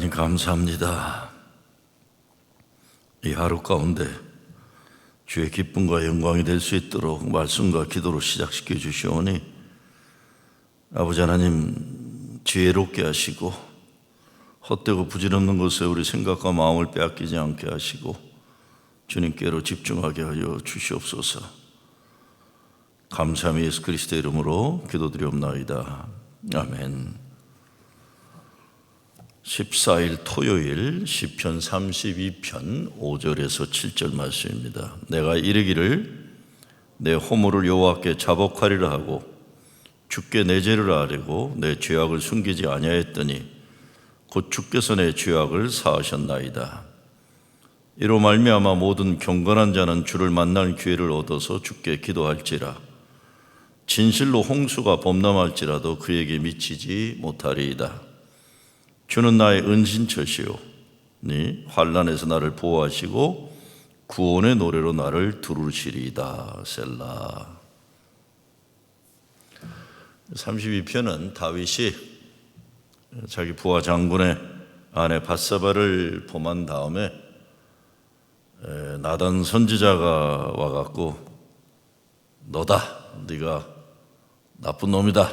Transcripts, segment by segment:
하나님 감사합니다. 이 하루 가운데 주의 기쁨과 영광이 될 수 있도록 말씀과 기도로 시작시켜 주시오니 아버지 하나님 지혜롭게 하시고 헛되고 부질없는 것에 우리 생각과 마음을 빼앗기지 않게 하시고 주님께로 집중하게 하여 주시옵소서. 감사함이 예수 그리스도의 이름으로 기도드리옵나이다. 아멘. 14일 토요일 시편 32편 5절에서 7절 말씀입니다. 내가 이르기를 내 허물을 여호와께 자복하리라 하고 주께 내 죄를 아뢰고 내 죄악을 숨기지 아니하였더니 곧 주께서 내 죄악을 사하셨나이다. 이로 말미암아 모든 경건한 자는 주를 만날 기회를 얻어서 주께 기도할지라. 진실로 홍수가 범람할지라도 그에게 미치지 못하리이다. 주는 나의 은신처시오니 환난에서 나를 보호하시고 구원의 노래로 나를 두르시리이다. 셀라. 32편은 다윗이 자기 부하 장군의 아내 밧세바를 범한 다음에 나단 선지자가 와갖고 너다, 네가 나쁜 놈이다,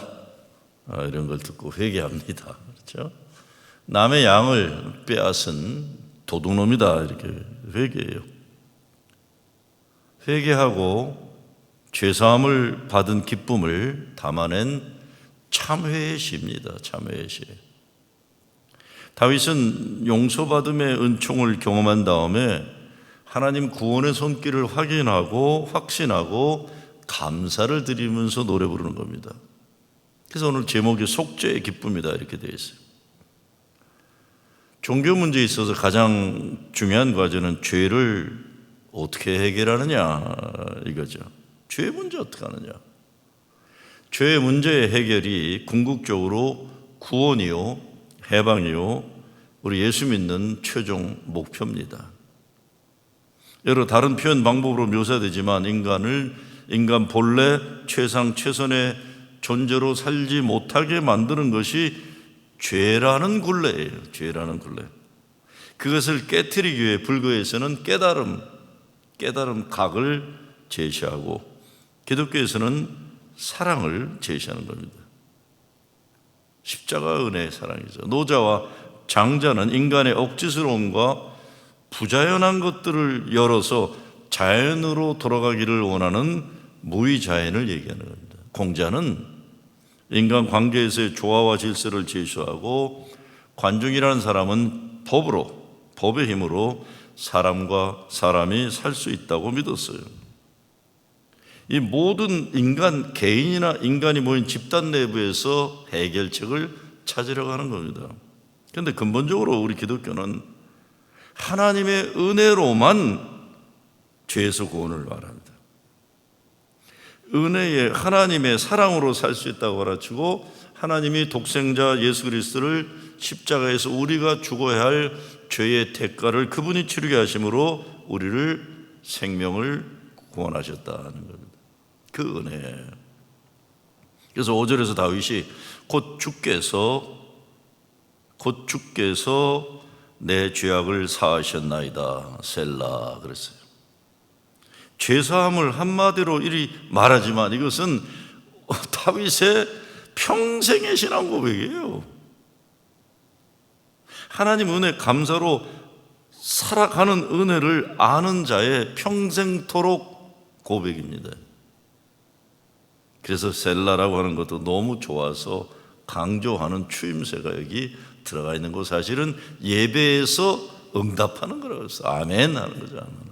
이런 걸 듣고 회개합니다. 그렇죠? 남의 양을 빼앗은 도둑놈이다, 이렇게 회개해요. 회개하고 죄사함을 받은 기쁨을 담아낸 참회의 시입니다. 참회의 시. 다윗은 용서받음의 은총을 경험한 다음에 하나님 구원의 손길을 확인하고 확신하고 감사를 드리면서 노래 부르는 겁니다. 그래서 오늘 제목이 속죄의 기쁨이다, 이렇게 되어 있어요. 종교 문제에 있어서 가장 중요한 과제는 죄를 어떻게 해결하느냐, 이거죠. 죄 문제 어떻게 하느냐. 죄의 문제의 해결이 궁극적으로 구원이요, 해방이요, 우리 예수 믿는 최종 목표입니다. 여러 다른 표현 방법으로 묘사되지만 인간 본래 최상 최선의 존재로 살지 못하게 만드는 것이 죄라는 굴레예요. 죄라는 굴레. 그것을 깨트리기 위해 불교에서는 깨달음 각을 제시하고 기독교에서는 사랑을 제시하는 겁니다. 십자가 은혜의 사랑이죠. 노자와 장자는 인간의 억지스러움과 부자연한 것들을 열어서 자연으로 돌아가기를 원하는 무의자연을 얘기하는 겁니다. 공자는 인간 관계에서의 조화와 질서를 제시하고 관중이라는 사람은 법의 힘으로 사람과 사람이 살 수 있다고 믿었어요. 이 모든 개인이나 인간이 모인 집단 내부에서 해결책을 찾으려고 하는 겁니다. 그런데 근본적으로 우리 기독교는 하나님의 은혜로만 죄에서 구원을 말합니다. 은혜의 하나님의 사랑으로 살 수 있다고 가르치고 하나님이 독생자 예수 그리스도를 십자가에서 우리가 죽어야 할 죄의 대가를 그분이 치르게 하심으로 우리를 생명을 구원하셨다는 겁니다. 그 은혜. 그래서 5절에서 다윗이 곧 주께서 내 죄악을 사하셨나이다. 셀라 그랬어요. 죄사함을 한마디로 이리 말하지만 이것은 다윗의 평생의 신앙 고백이에요. 하나님 은혜 감사로 살아가는 은혜를 아는 자의 평생토록 고백입니다. 그래서 셀라라고 하는 것도 너무 좋아서 강조하는 추임새가 여기 들어가 있는 거 사실은 예배에서 응답하는 거라고 해서 아멘 하는 거죠.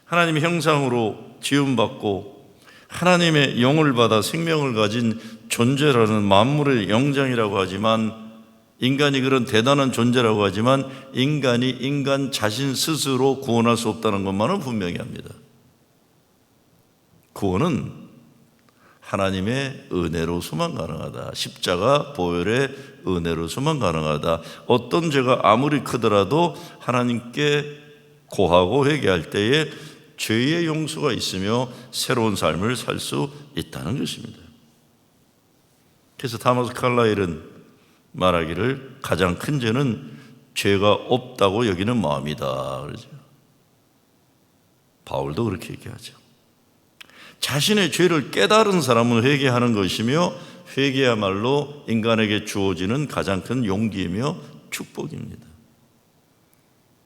하나님의 형상으로 지음받고 하나님의 영을 받아 생명을 가진 존재라는 만물의 영장이라고 하지만 인간이 그런 대단한 존재라고 하지만 인간이 인간 자신 스스로 구원할 수 없다는 것만은 분명히 합니다. 구원은 하나님의 은혜로서만 가능하다. 십자가 보혈의 은혜로서만 가능하다. 어떤 죄가 아무리 크더라도 하나님께 고하고 회개할 때에 죄의 용서가 있으며 새로운 삶을 살 수 있다는 것입니다. 그래서 타마스 칼라일은 말하기를 가장 큰 죄는 죄가 없다고 여기는 마음이다 그러죠. 바울도 그렇게 얘기하죠. 자신의 죄를 깨달은 사람은 회개하는 것이며 회개야말로 인간에게 주어지는 가장 큰 용기이며 축복입니다.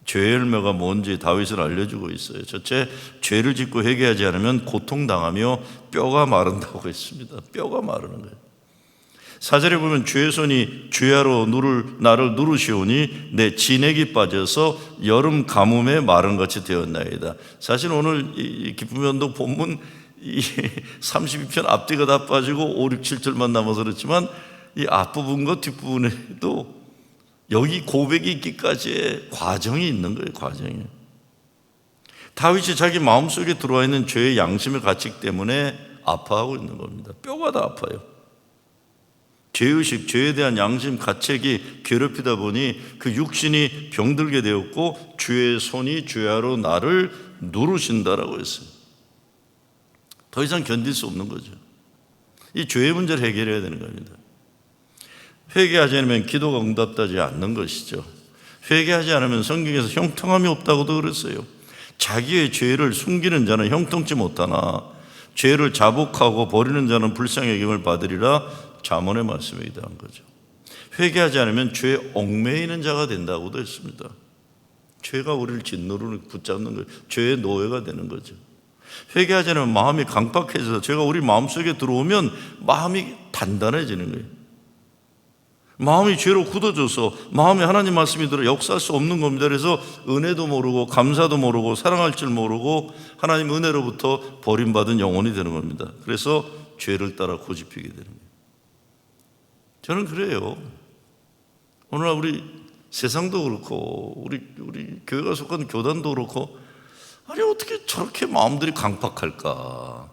죄의 열매가 뭔지 다윗은 알려주고 있어요. 첫째, 죄를 짓고 회개하지 않으면 고통당하며 뼈가 마른다고 했습니다. 뼈가 마르는 거예요. 4절에 보면 주의 손이 주야로 나를 누르시오니 내 진액이 빠져서 여름 가뭄에 마른 같이 되었나이다. 사실 오늘 이 기쁨의 언덕 본문 이 32편 앞뒤가 다 빠지고 5, 6, 7절만 남아서 그렇지만 이 앞부분과 뒷부분에도 여기 고백이 있기까지의 과정이 있는 거예요. 과정이. 다윗이 자기 마음속에 들어와 있는 죄의 양심의 가책 때문에 아파하고 있는 겁니다. 뼈가 다 아파요. 죄의식, 죄에 대한 양심 가책이 괴롭히다 보니 그 육신이 병들게 되었고 주의 손이 주야로 나를 누르신다라고 했어요. 더 이상 견딜 수 없는 거죠. 이 죄의 문제를 해결해야 되는 겁니다. 회개하지 않으면 기도가 응답되지 않는 것이죠. 회개하지 않으면 성경에서 형통함이 없다고도 그랬어요. 자기의 죄를 숨기는 자는 형통치 못하나 죄를 자복하고 버리는 자는 불쌍히 여김을 받으리라 잠언의 말씀에 기대한 거죠. 회개하지 않으면 죄에 얽매이는 자가 된다고도 했습니다. 죄가 우리를 짓누르는 붙잡는 거예요. 죄의 노예가 되는 거죠. 회개하지 않으면 마음이 강박해져서 죄가 우리 마음속에 들어오면 마음이 단단해지는 거예요. 마음이 죄로 굳어져서 마음에 하나님 말씀이 들어 역사할 수 없는 겁니다. 그래서 은혜도 모르고 감사도 모르고 사랑할 줄 모르고 하나님 은혜로부터 버림받은 영혼이 되는 겁니다. 그래서 죄를 따라 고집피게 되는 거예요. 저는 그래요. 오늘날 우리 세상도 그렇고 우리 교회가 속한 교단도 그렇고 아니 어떻게 저렇게 마음들이 강팍할까?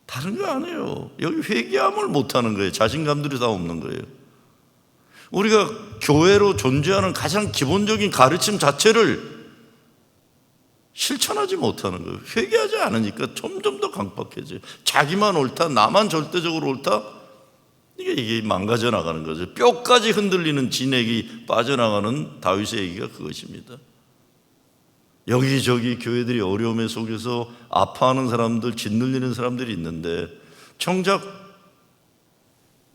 다른 거 아니에요. 여기 회개함을 못하는 거예요. 자신감들이 다 없는 거예요. 우리가 교회로 존재하는 가장 기본적인 가르침 자체를 실천하지 못하는 거예요. 회개하지 않으니까 점점 더 강팍해져요. 자기만 옳다, 나만 절대적으로 옳다, 이게 망가져 나가는 거죠. 뼈까지 흔들리는 진액이 빠져나가는 다윗의 얘기가 그것입니다. 여기저기 교회들이 어려움에 속에서 아파하는 사람들, 짓눌리는 사람들이 있는데 정작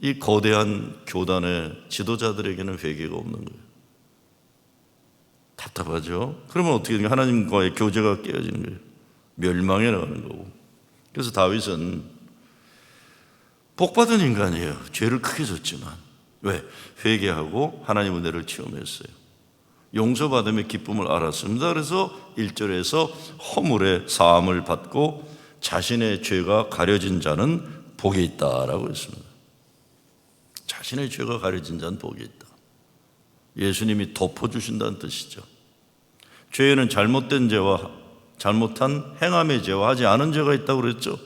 이 거대한 교단의 지도자들에게는 회개가 없는 거예요. 답답하죠? 그러면 어떻게 되냐? 하나님과의 교제가 깨어지는 거예요. 멸망에 나가는 거고. 그래서 다윗은 복받은 인간이에요. 죄를 크게 졌지만. 왜? 회개하고 하나님 은혜를 체험했어요. 용서받음의 기쁨을 알았습니다. 그래서 1절에서 허물의 사함을 받고 자신의 죄가 가려진 자는 복이 있다라고 했습니다. 자신의 죄가 가려진 자는 복이 있다. 예수님이 덮어주신다는 뜻이죠. 죄에는 잘못된 죄와 잘못한 행함의 죄와 하지 않은 죄가 있다고 그랬죠.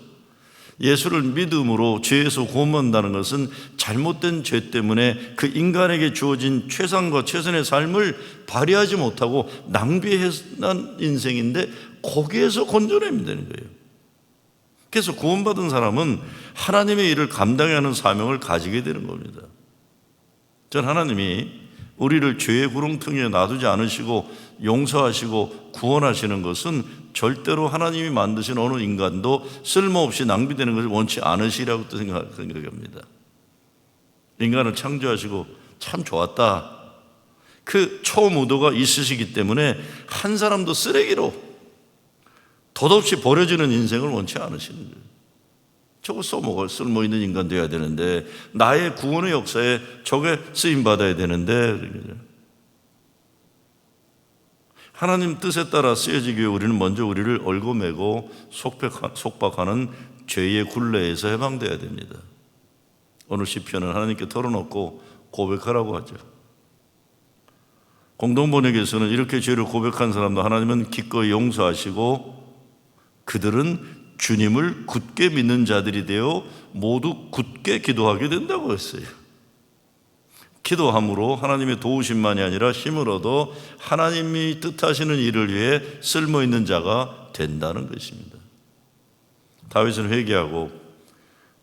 예수를 믿음으로 죄에서 구원받는다는 것은 잘못된 죄 때문에 그 인간에게 주어진 최상과 최선의 삶을 발휘하지 못하고 낭비한 인생인데 거기에서 건져내면 되는 거예요. 그래서 구원받은 사람은 하나님의 일을 감당해야 하는 사명을 가지게 되는 겁니다. 전 하나님이 우리를 죄의 구렁텅이에 놔두지 않으시고 용서하시고 구원하시는 것은 절대로 하나님이 만드신 어느 인간도 쓸모없이 낭비되는 것을 원치 않으시라고 생각합니다. 인간을 창조하시고 참 좋았다. 그 초무도가 있으시기 때문에 한 사람도 쓰레기로 덧없이 버려지는 인생을 원치 않으시는 거예요. 저거 써먹을 쓸모 있는 인간 되어야 되는데 나의 구원의 역사에 저게 쓰임받아야 되는데 하나님 뜻에 따라 쓰여지기 위해 우리는 먼저 우리를 얽어매고 속박하는 죄의 굴레에서 해방되어야 됩니다. 오늘 시편은 하나님께 털어놓고 고백하라고 하죠. 공동번역에서는 이렇게 죄를 고백한 사람도 하나님은 기꺼이 용서하시고 그들은 주님을 굳게 믿는 자들이 되어 모두 굳게 기도하게 된다고 했어요. 기도함으로 하나님의 도우심만이 아니라 힘을 얻어 하나님이 뜻하시는 일을 위해 쓸모있는 자가 된다는 것입니다. 다윗은 회개하고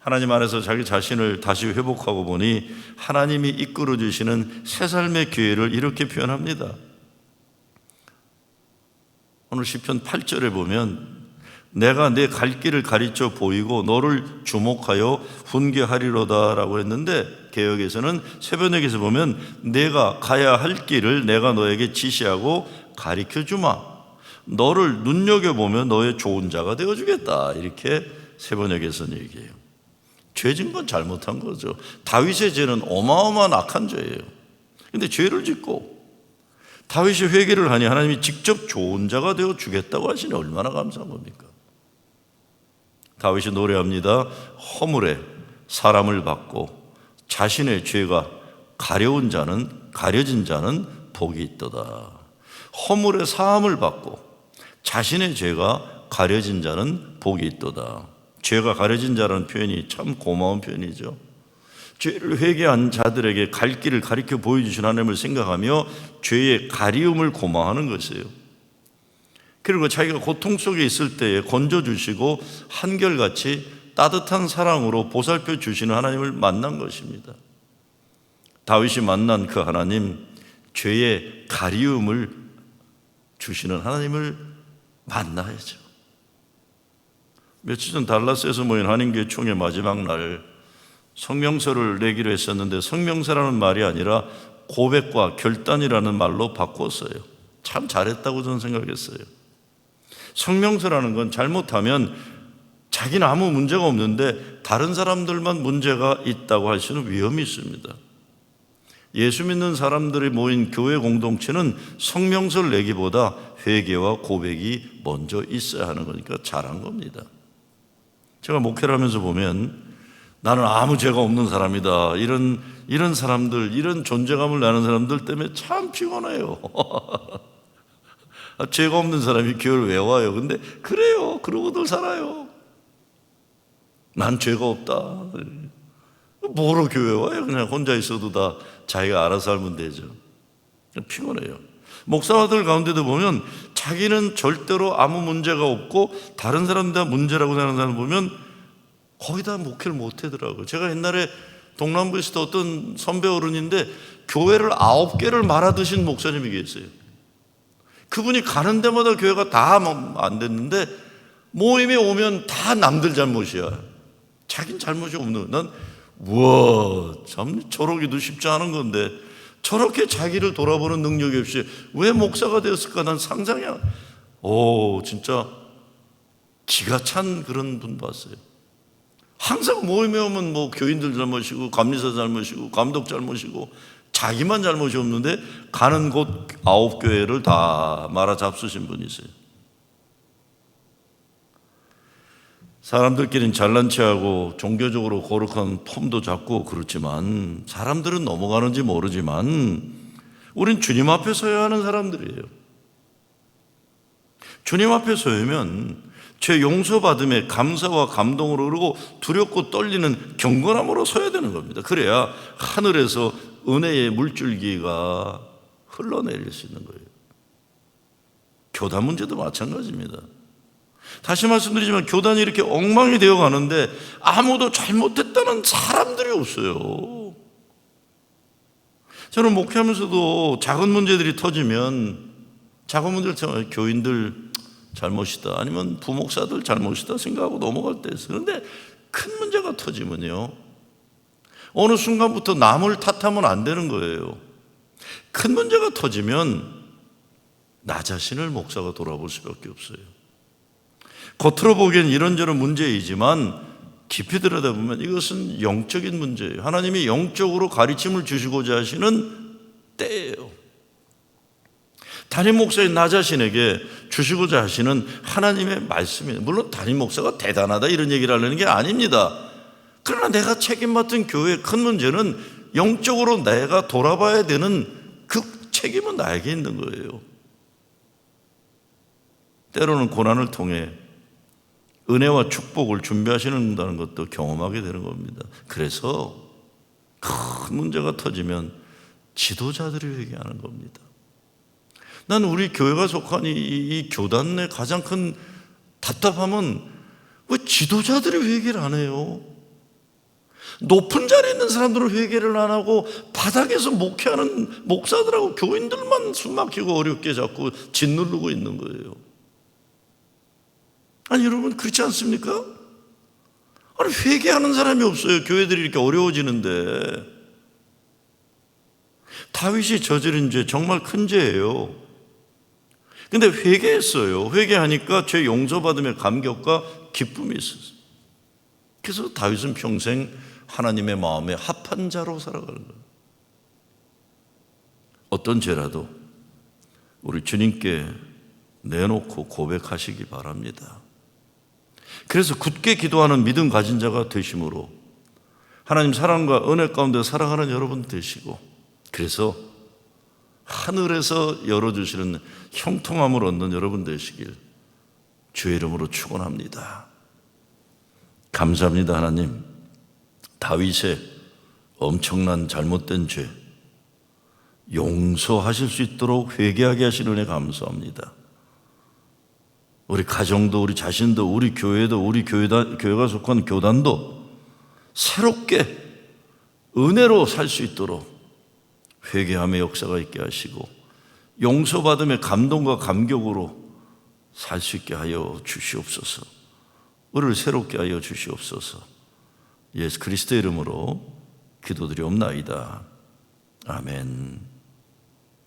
하나님 안에서 자기 자신을 다시 회복하고 보니 하나님이 이끌어 주시는 새 삶의 기회를 이렇게 표현합니다. 오늘 시편 8절에 보면 내가 내 갈 길을 가르쳐 보이고 너를 주목하여 훈계하리로다 라고 했는데, 개역에서는 새번역에서 보면 내가 가야 할 길을 내가 너에게 지시하고 가르쳐 주마, 너를 눈여겨보면 너의 좋은 자가 되어주겠다, 이렇게 새번역에서는 얘기해요. 죄진 건 잘못한 거죠. 다윗의 죄는 어마어마한 악한 죄예요. 근데 죄를 짓고 다윗이 회개를 하니 하나님이 직접 좋은 자가 되어주겠다고 하시니 얼마나 감사한 겁니까? 다윗이 노래합니다. 허물에 사람을 받고 자신의 죄가 가려진 자는 복이 있도다. 허물에 사함을 받고 자신의 죄가 가려진 자는 복이 있도다. 죄가 가려진 자라는 표현이 참 고마운 표현이죠. 죄를 회개한 자들에게 갈 길을 가르쳐 보여주신 하나님을 생각하며 죄의 가리움을 고마워하는 것이에요. 그리고 자기가 고통 속에 있을 때에 건져주시고 한결같이 따뜻한 사랑으로 보살펴 주시는 하나님을 만난 것입니다. 다윗이 만난 그 하나님, 죄의 가리움을 주시는 하나님을 만나야죠. 며칠 전 달라스에서 모인 한인교회 총회 마지막 날 성명서를 내기로 했었는데, 성명서라는 말이 아니라 고백과 결단이라는 말로 바꿨어요. 참 잘했다고 저는 생각했어요. 성명서라는 건 잘못하면 자기는 아무 문제가 없는데 다른 사람들만 문제가 있다고 할 수는 위험이 있습니다. 예수 믿는 사람들이 모인 교회 공동체는 성명서를 내기보다 회개와 고백이 먼저 있어야 하는 거니까 잘한 겁니다. 제가 목회를 하면서 보면 나는 아무 죄가 없는 사람이다, 이런 사람들, 이런 존재감을 나는 사람들 때문에 참 피곤해요. 죄가 없는 사람이 교회를 왜 와요? 근데 그래요. 그러고들 살아요. 난 죄가 없다. 뭐로 교회 와요? 그냥 혼자 있어도 다 자기가 알아서 살면 되죠. 피곤해요. 목사들 가운데도 보면 자기는 절대로 아무 문제가 없고 다른 사람 다 문제라고 생각하는 사람 보면 거의 다 목회를 못 하더라고요. 제가 옛날에 동남부에 있을 때 어떤 선배 어른인데 교회를 9개를 말아드신 목사님이 계세요. 그분이 가는 데마다 교회가 다 안 됐는데 모임에 오면 다 남들 잘못이야. 자긴 잘못이 없는. 난 우와, 참 저러기도 쉽지 않은 건데 저렇게 자기를 돌아보는 능력이 없이 왜 목사가 되었을까? 난 상상이야. 오, 진짜 기가 찬 그런 분 봤어요. 항상 모임에 오면 뭐 교인들 잘못이고 감리사 잘못이고 감독 잘못이고 자기만 잘못이 없는데 가는 곳 9교회를 다 말아 잡수신 분이세요. 사람들끼리는 잘난 체하고 종교적으로 거룩한 폼도 잡고 그렇지만 사람들은 넘어가는지 모르지만 우린 주님 앞에 서야 하는 사람들이에요. 주님 앞에 서면 죄 용서받음에 감사와 감동으로 흐르고 두렵고 떨리는 경건함으로 서야 되는 겁니다. 그래야 하늘에서 은혜의 물줄기가 흘러내릴 수 있는 거예요. 교단 문제도 마찬가지입니다. 다시 말씀드리지만 교단이 이렇게 엉망이 되어 가는데 아무도 잘못했다는 사람들이 없어요. 저는 목회하면서도 작은 문제들이 터지면 작은 문제를 터지면 교인들 잘못이다, 아니면 부목사들 잘못이다 생각하고 넘어갈 때 있어요. 그런데 큰 문제가 터지면요, 어느 순간부터 남을 탓하면 안 되는 거예요. 큰 문제가 터지면 나 자신을 목사가 돌아볼 수밖에 없어요. 겉으로 보기엔 이런저런 문제이지만 깊이 들여다보면 이것은 영적인 문제예요. 하나님이 영적으로 가르침을 주시고자 하시는 때예요. 담임 목사인 나 자신에게 주시고자 하시는 하나님의 말씀이에요. 물론 담임 목사가 대단하다 이런 얘기를 하려는 게 아닙니다. 그러나 내가 책임 맡은 교회의 큰 문제는 영적으로 내가 돌아봐야 되는 그 책임은 나에게 있는 거예요. 때로는 고난을 통해 은혜와 축복을 준비하시는다는 것도 경험하게 되는 겁니다. 그래서 큰 문제가 터지면 지도자들이 회개하는 겁니다. 나는 우리 교회가 속한 이 교단의 가장 큰 답답함은 왜 지도자들이 회개를 안 해요? 높은 자리에 있는 사람들은 회개를 안 하고 바닥에서 목회하는 목사들하고 교인들만 숨막히고 어렵게 자꾸 짓누르고 있는 거예요. 아니 여러분 그렇지 않습니까? 아니 회개하는 사람이 없어요. 교회들이 이렇게 어려워지는데. 다윗이 저지른 죄 정말 큰 죄예요. 근데 회개했어요. 회개하니까 죄 용서받음의 감격과 기쁨이 있었어요. 그래서 다윗은 평생 하나님의 마음에 합한 자로 살아가는 거예요. 어떤 죄라도 우리 주님께 내놓고 고백하시기 바랍니다. 그래서 굳게 기도하는 믿음 가진 자가 되심으로 하나님 사랑과 은혜 가운데 살아가는 여러분 되시고, 그래서 하늘에서 열어주시는 형통함을 얻는 여러분 되시길 주의 이름으로 축원합니다. 감사합니다. 하나님, 다윗의 엄청난 잘못된 죄 용서하실 수 있도록 회개하게 하시는 은혜 감사합니다. 우리 가정도 우리 자신도 우리 교회도 우리 교회가 속한 교단도 새롭게 은혜로 살 수 있도록 회개함의 역사가 있게 하시고 용서받음의 감동과 감격으로 살 수 있게 하여 주시옵소서. 우리를 새롭게 하여 주시옵소서. 예수 그리스도의 이름으로 기도드리옵나이다. 아멘.